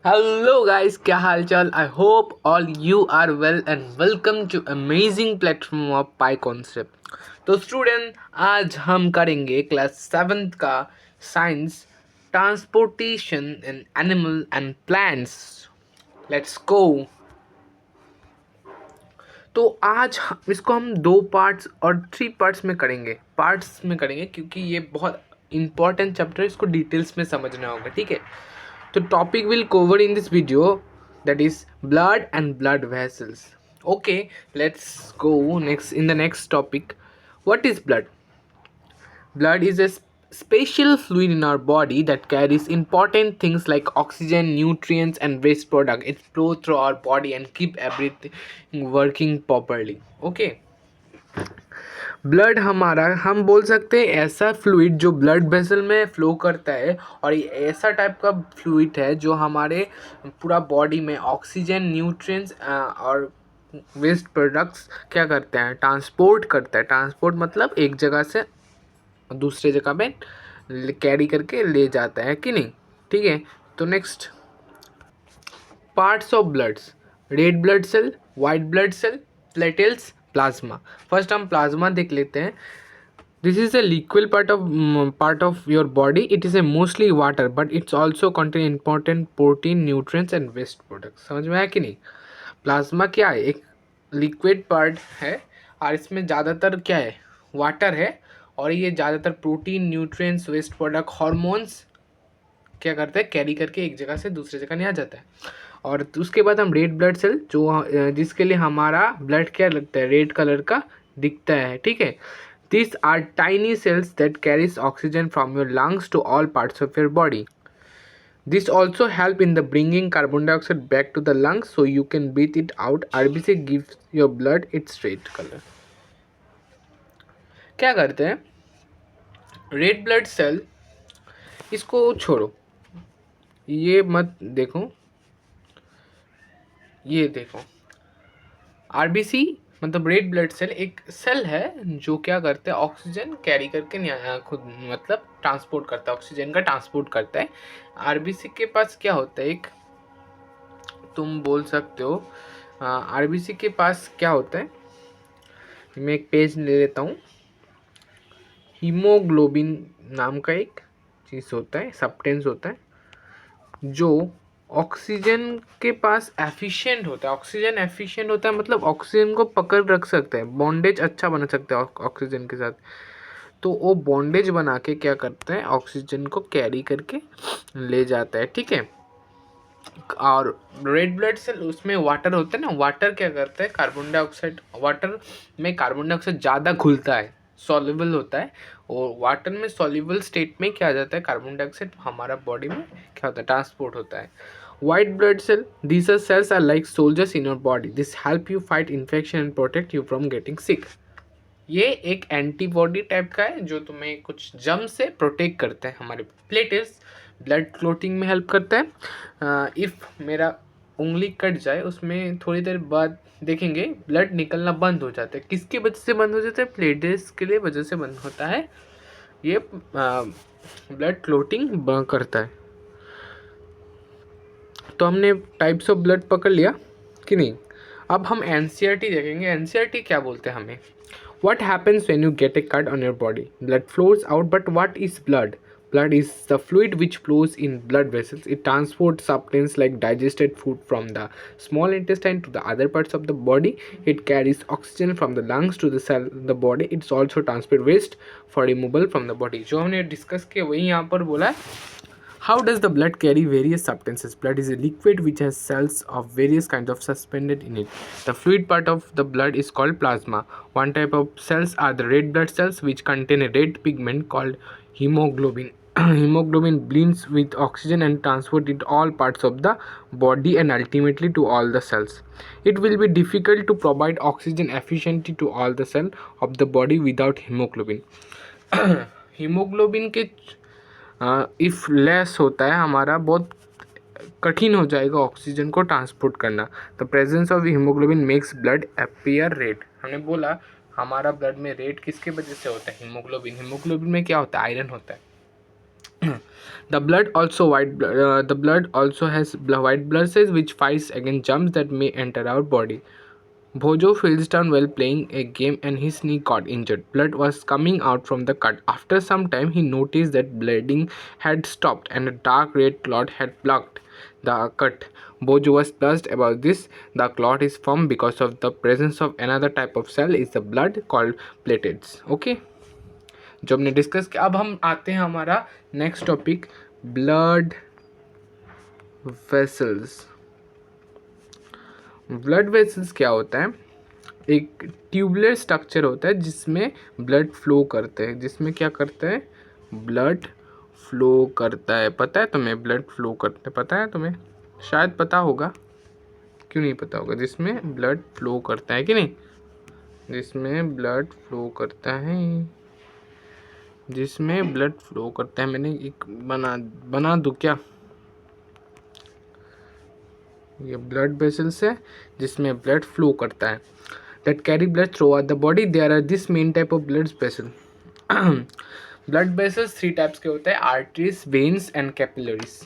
Hello guys, क्या हाल चाल। I hope all you are well and welcome to amazing platform of Pi Concept. तो student, आज हम करेंगे क्लास 7th का science transportation in animal and plants. Let's go. तो आज इसको हम 2 पार्ट्स और 3 पार्ट्स में करेंगे क्योंकि ये बहुत इंपॉर्टेंट चैप्टर है, इसको डिटेल्स में समझना होगा। ठीक है, तो topic will cover in this video, that is blood and blood vessels. Okay, let's go next in the next topic. What is blood? Blood is a special fluid in our body that carries important things like oxygen, nutrients and waste product. It flows through our body and keep everything working properly. Okay, blood हमारा, हम बोल सकते हैं ऐसा fluid जो blood vessel में flow करता है, और ये ऐसा टाइप का फ्लूइड है जो हमारे पूरा बॉडी में ऑक्सीजन, न्यूट्रिएंट्स और वेस्ट प्रोडक्ट्स क्या करते हैं, ट्रांसपोर्ट करता है। ट्रांसपोर्ट मतलब एक जगह से दूसरे जगह में कैरी करके ले जाता है कि नहीं। ठीक है, तो next parts of bloods: red blood cell, white blood cell, platelets, plasma. First हम प्लाज्मा देख लेते हैं। This is a liquid part of your body. It is a mostly water, but it's also contain important protein, nutrients and waste products. समझ में आया कि नहीं। Plasma क्या है, एक लिक्विड पार्ट है और इसमें ज़्यादातर क्या है, वाटर है, और ये ज़्यादातर protein, nutrients, waste product, hormones क्या करते हैं, कैरी करके एक जगह से दूसरे जगह नहीं आ जाता है। और उसके बाद हम रेड ब्लड सेल, जो जिसके लिए हमारा ब्लड क्या लगता है, रेड कलर का दिखता है। ठीक है, these are tiny cells that carries oxygen from your lungs to all parts of your body. This also help in the bringing carbon dioxide back to the lungs so you can breathe it out. RBC gives your blood its red color. क्या करते हैं, red blood cell, इसको छोड़ो, ये मत देखो, ये देखो। आरबीसी मतलब रेड ब्लड सेल एक सेल है जो क्या करता है, ऑक्सीजन कैरी करके खुद मतलब ट्रांसपोर्ट करता है, ऑक्सीजन का ट्रांसपोर्ट करता है। आरबीसी के पास क्या होता है, एक तुम बोल सकते हो आरबीसी के पास क्या होता है, मैं एक पेज ले लेता हूँ। हीमोग्लोबिन नाम का एक चीज़ होता है, सब्सटेंस होता है जो ऑक्सीजन के पास एफिशिएंट होता है। ऑक्सीजन एफिशिएंट होता है मतलब ऑक्सीजन को पकड़ रख सकता है, बॉन्डेज अच्छा बना सकता है ऑक्सीजन के साथ। तो वो बॉन्डेज बना के क्या करता है, ऑक्सीजन को कैरी करके ले जाता है। ठीक है, और रेड ब्लड सेल उसमें वाटर होता है ना, वाटर क्या करता है, कार्बन डाइऑक्साइड, वाटर में कार्बन डाइऑक्साइड ज़्यादा घुलता है, सॉल्युबल होता है, और वाटर में सॉल्युबल स्टेट में क्या आ जाता है, कार्बन डाइऑक्साइड हमारा बॉडी में क्या होता है, ट्रांसपोर्ट होता है। White blood cell, these are cells are like soldiers in your body. This help you fight infection and protect you from getting sick. ये एक एंटीबॉडी टाइप का है जो तुम्हें कुछ जर्म से प्रोटेक्ट करता है। हमारे प्लेटलेट्स ब्लड क्लोटिंग में हेल्प करता है। इफ़ मेरा उंगली कट जाए, उसमें थोड़ी देर बाद देखेंगे ब्लड निकलना बंद हो जाता है। किसकी वजह से बंद हो जाता है, प्लेटलेट्स के लिए वजह से बंद होता है। ये ब्लड क्लोटिंग करता है। तो हमने टाइप्स ऑफ ब्लड पकड़ लिया कि नहीं। अब हम एनसीईआरटी देखेंगे। एनसीईआरटी क्या बोलते हैं हमें, what happens when you get a cut on your body? Blood flows out, but what is blood? Blood is the fluid which flows in blood vessels. It transports substances like digested food from the small intestine to the other parts of the body. It carries oxygen from the lungs to the cell the body. It's also transport waste for removal from the body. जो हमने discuss किया वही यहाँ पर बोला है। How does the blood carry various substances? Blood is a liquid which has cells of various kinds of suspended in it. The fluid part of the blood is called plasma. One type of cells are the red blood cells which contain a red pigment called hemoglobin. Hemoglobin binds with oxygen and transport it all parts of the body and ultimately to all the cells. It will be difficult to provide oxygen efficiently to all the cells of the body without hemoglobin. Haemoglobin के if less होता है, हमारा बहुत कठिन हो जाएगा oxygen को transport करना। The presence of haemoglobin makes blood appear red. हमने बोला हमारा ब्लड में रेड किसके वजह से होता है, हीमोग्लोबिन। हीमोग्लोबिन में क्या होता है, आयरन होता है। The blood also has white blood cells which fights against germs that may enter our body. Bojo falls down while playing a game and his knee got injured. Blood was coming out from the cut. After some time, he noticed that bleeding had stopped and a dark red clot had blocked the cut. Bojo was pleased about this. The clot is formed because of the presence of another type of cell is the blood called platelets. Okay, जो हमने discuss किया. अब हम आते हैं हमारा next topic, blood vessels. Blood vessels क्या होता है? एक ट्यूबुलर स्ट्रक्चर होता है जिसमें ब्लड फ्लो करते हैं. जिसमें क्या करता है? ब्लड फ्लो करता है. पता है तुम्हें ब्लड फ्लो करते? पता है तुम्हें? शायद पता होगा, क्यों नहीं पता होगा? जिसमें ब्लड फ्लो करता है कि नहीं? जिसमें ब्लड फ्लो करता है, जिसमें ब्लड फ्लो करता है. मैंने एक बना दूँ क्या? ये ब्लड वेसल्स है जिसमें ब्लड फ्लो करता है. that carry blood throughout the body. There are this main type of blood vessel. Blood vessels 3 types के होते हैं: arteries, veins and capillaries.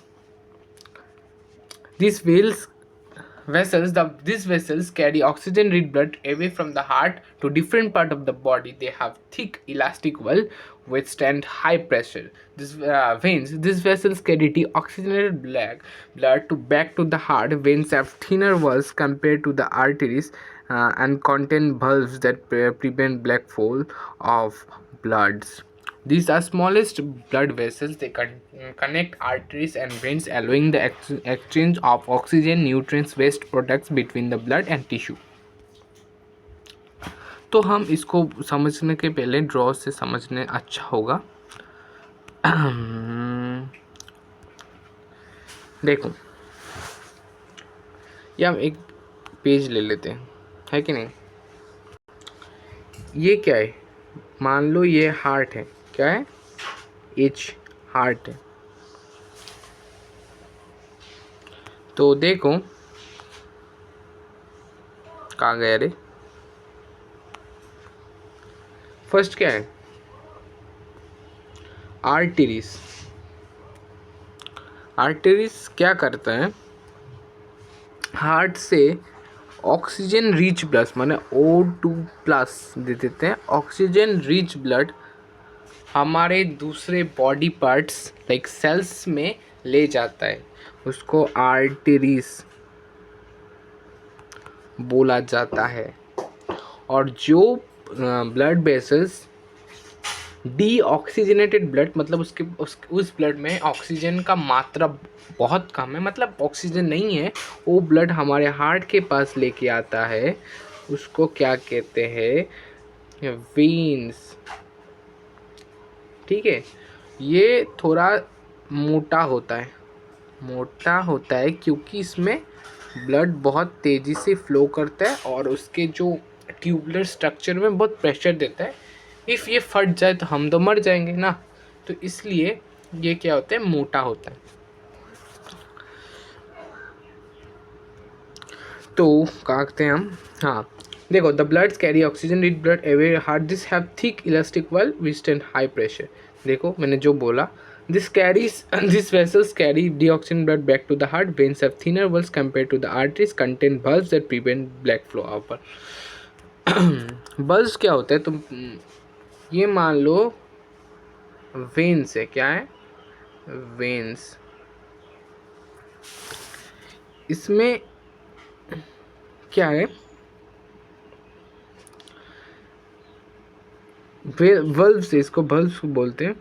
These vessels carry oxygen-rich blood away from the heart to different part of the body. They have thick elastic wall withstand high pressure. These vessels carry deoxygenated blood back to the heart. Veins have thinner walls compared to the arteries and contain valves that prevent black flow of bloods. These are smallest blood vessels. They connect arteries and veins, allowing the exchange of oxygen, nutrients, waste products between the blood and tissue. तो हम इसको समझने के पहले draw से समझने अच्छा होगा. देखो, ये हम एक पेज ले लेते हैं, है कि नहीं? ये क्या है? मान लो ये हार्ट है. क्या है? एच हार्ट है. तो देखो कहाँ गया रे? फर्स्ट क्या है? आर्टरीज. आर्टरीज क्या करता है? हार्ट से ऑक्सीजन रिच ब्लड, माने O2+ दे देते हैं. ऑक्सीजन रिच ब्लड हमारे दूसरे बॉडी पार्ट्स लाइक सेल्स में ले जाता है. उसको आर्टरीज बोला जाता है. और जो ब्लड वेसल्स डीऑक्सीजनेटेड ब्लड, मतलब उस ब्लड में ऑक्सीजन का मात्रा बहुत कम है, मतलब ऑक्सीजन नहीं है, वो ब्लड हमारे हार्ट के पास लेके आता है. उसको क्या कहते हैं? वेन्स. ठीक है. ये थोड़ा मोटा होता है क्योंकि इसमें ब्लड बहुत तेज़ी से फ्लो करता है और उसके जो ट्यूबुलर स्ट्रक्चर में बहुत प्रेशर देता है. इफ़ ये फट जाए तो हम तो मर जाएंगे ना, तो इसलिए ये क्या होता है? मोटा होता है. तो कहते हैं हम, हाँ देखो, the bloods carry oxygen rich blood away heart. This have thick elastic wall withstand high pressure. देखो मैंने जो बोला, these vessels carry deoxygen blood back to the heart. Veins have thinner walls compared to the arteries, contain valves that prevent black flow of balls क्या होता है? तुम ये मान लो वेन्स है. क्या है? वेन्स. इसमें क्या है? वल्व्स, इसको वल्व्स बोलते हैं.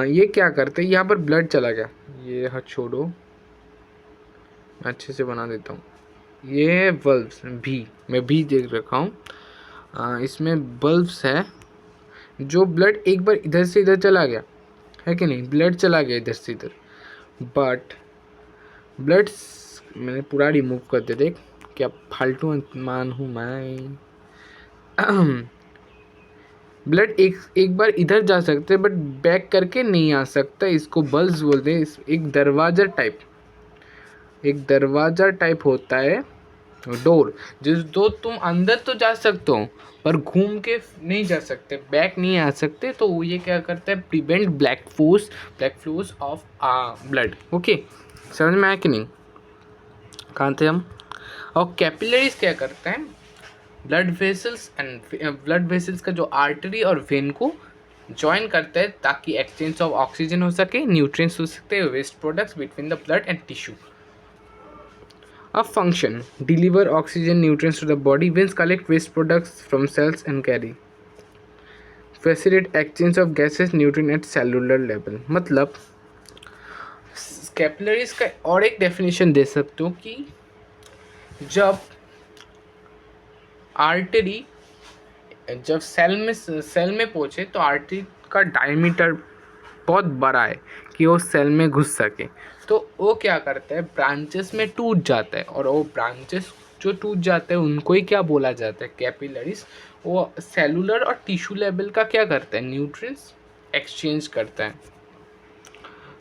ये क्या करते हैं? यहाँ पर ब्लड चला गया. ये हाथ छोड़ो, मैं अच्छे से बना देता हूँ. ये है वल्व्स. मैं भी देख रखा हूँ. इसमें बल्ब्स है. जो ब्लड एक बार इधर से इधर चला गया, है कि नहीं? ब्लड चला गया इधर से इधर, बट ब्लड मैंने पूरा रिमूव कर दिया. देख क्या फालतू मान हूँ मैं. ब्लड एक बार इधर जा सकते हैं बट बैक करके नहीं आ सकता. इसको बल्ब्स बोलते हैं. एक दरवाज़ा टाइप होता है डोर, जिस दो तुम अंदर तो जा सकते हो पर घूम के नहीं जा सकते, बैक नहीं आ सकते, तो वो ये क्या करता है, prevent black flows of blood. Okay, समझ में आया कि नहीं, कहाँ थे हम। और कैपिलरीज क्या करते हैं, ब्लड वेसल्स का जो आर्टरी और वेन को ज्वाइन करता है ताकि एक्सचेंज ऑफ ऑक्सीजन हो सके, न्यूट्रिएंट्स हो सकते हैं, waste products between the blood and tissue. A function: deliver oxygen, nutrients to the body. Veins collect waste products from cells and carry. Facilitate exchange of gases, nutrient at cellular level. मतलब capillaries का और एक definition दे सकते हो कि जब artery जब cell में पहुंचे तो आर्टरी का डायमीटर बहुत बड़ा है कि वो सेल में घुस सके, तो वो क्या करता है, ब्रांचेस में टूट जाता है, और वो ब्रांचेस जो टूट जाते हैं उनको ही क्या बोला जाता है, कैपिलरीज। वो सेलुलर और टिश्यू लेवल का क्या करता है, न्यूट्रिएंट्स एक्सचेंज करता है।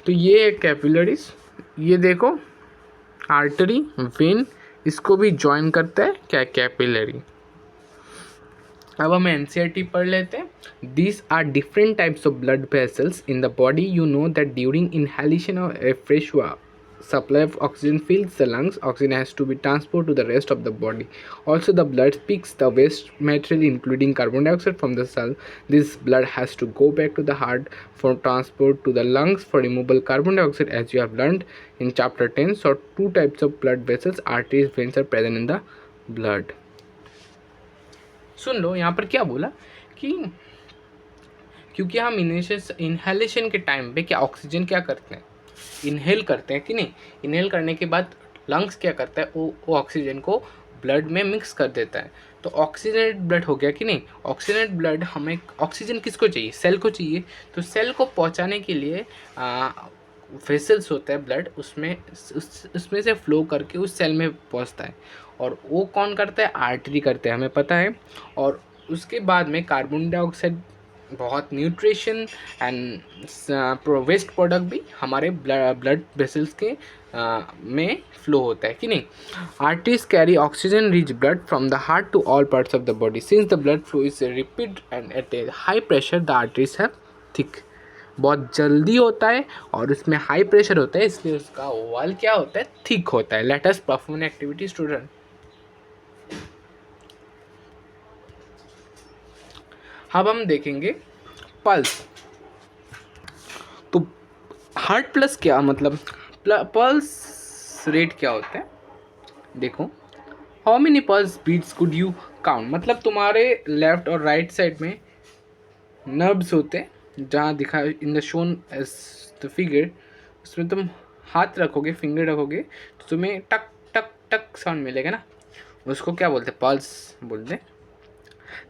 तो ये है कैपिलरीज। ये देखो, आर्टरी, वेन, इसको भी ज्वाइन करता है क्या, कैपिलरी। अब हम एनसीईआरटी पढ़ लेते हैं। These are different types of blood vessels in the body. You know that during inhalation of a fresh supply of oxygen fills the lungs. Oxygen has to be transported to the rest of the body. Also, the blood picks the waste material, including carbon dioxide, from the cell. This blood has to go back to the heart for transport to the lungs for removal carbon dioxide, as you have learned in chapter 10. So, two types of blood vessels, arteries, veins, are present in the blood. सुन लो यहाँ पर क्या बोला कि क्योंकि हम inhalation के time पे क्या ऑक्सीजन क्या करते हैं, इनहेल करते हैं कि नहीं। इनहेल करने के बाद लंग्स क्या करता है, वो ऑक्सीजन को ब्लड में मिक्स कर देता है, तो ऑक्सीजनेट ब्लड हो गया कि नहीं। ऑक्सीजनेट ब्लड, हमें ऑक्सीजन किसको चाहिए, सेल को चाहिए, तो सेल को पहुंचाने के लिए वेसल्स होता है ब्लड, उसमें से फ्लो करके उस सेल में पहुंचता है, और वो कौन करता है, आर्टरी करते हैं, हमें पता है। और उसके बाद में कार्बन डाइऑक्साइड, बहुत न्यूट्रिशन एंड वेस्ट प्रोडक्ट भी हमारे ब्लड वेसल्स के में फ्लो होता है कि नहीं। Arteries carry oxygen rich blood from the heart to all parts of the body. Since the blood flow is rapid and at a high pressure, the arteries have thick, बहुत जल्दी होता है और उसमें हाई प्रेशर होता है, इसलिए उसका वॉल क्या होता है, थिक होता है। Let us perform activity student. अब हम देखेंगे पल्स। तो हार्ट प्लस क्या मतलब, पल्स रेट क्या होता है, देखो, how many pulse beats could you count, मतलब तुम्हारे लेफ्ट और राइट साइड में नर्व्स होते हैं, जहाँ दिखा in the shown as the figure, उसमें तुम हाथ रखोगे, फिंगर रखोगे, तो तुम्हें टक टक टक साउंड मिलेगा ना, उसको क्या बोलते हैं, पल्स बोलते हैं।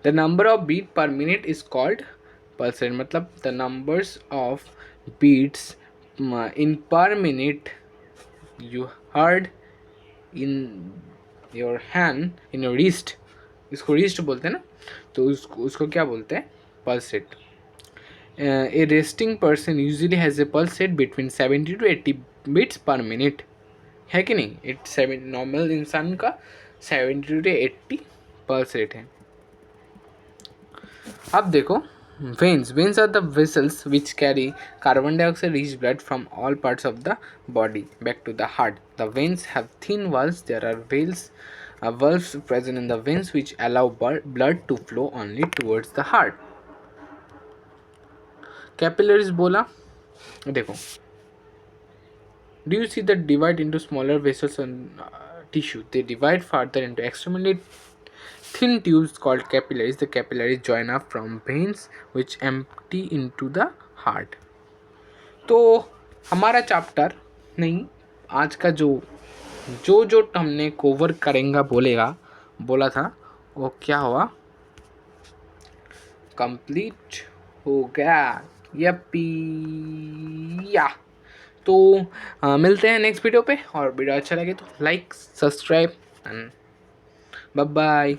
The number of beat per minute is called pulse rate, मतलब the numbers of beats in per minute you heard in your hand, in your wrist, इसको रिस्ट बोलते हैं ना, तो उसको क्या बोलते हैं, pulse rate. A resting person usually has a pulse rate between 70 to 80 beats per minute, है कि नहीं। नॉर्मल इंसान का 70 to 80 पल्स रेट है। अब देखो, veins are the vessels which carry carbon dioxide rich blood from all parts of the body back to the heart. The veins have thin walls. There are valves present in the veins which allow blood to flow only towards the heart. Capillaries बोला, देखो, do you see that divide into smaller vessels and tissue? They divide further into extremely thin tubes called capillaries. The capillaries join up from veins which empty into the heart. तो हमारा chapter नहीं, आज का जो हमने cover करेंगे बोला था, वो क्या हुआ, कंप्लीट हो गया। या तो मिलते हैं नेक्स्ट वीडियो पे, और वीडियो अच्छा लगे तो like, subscribe and bye bye.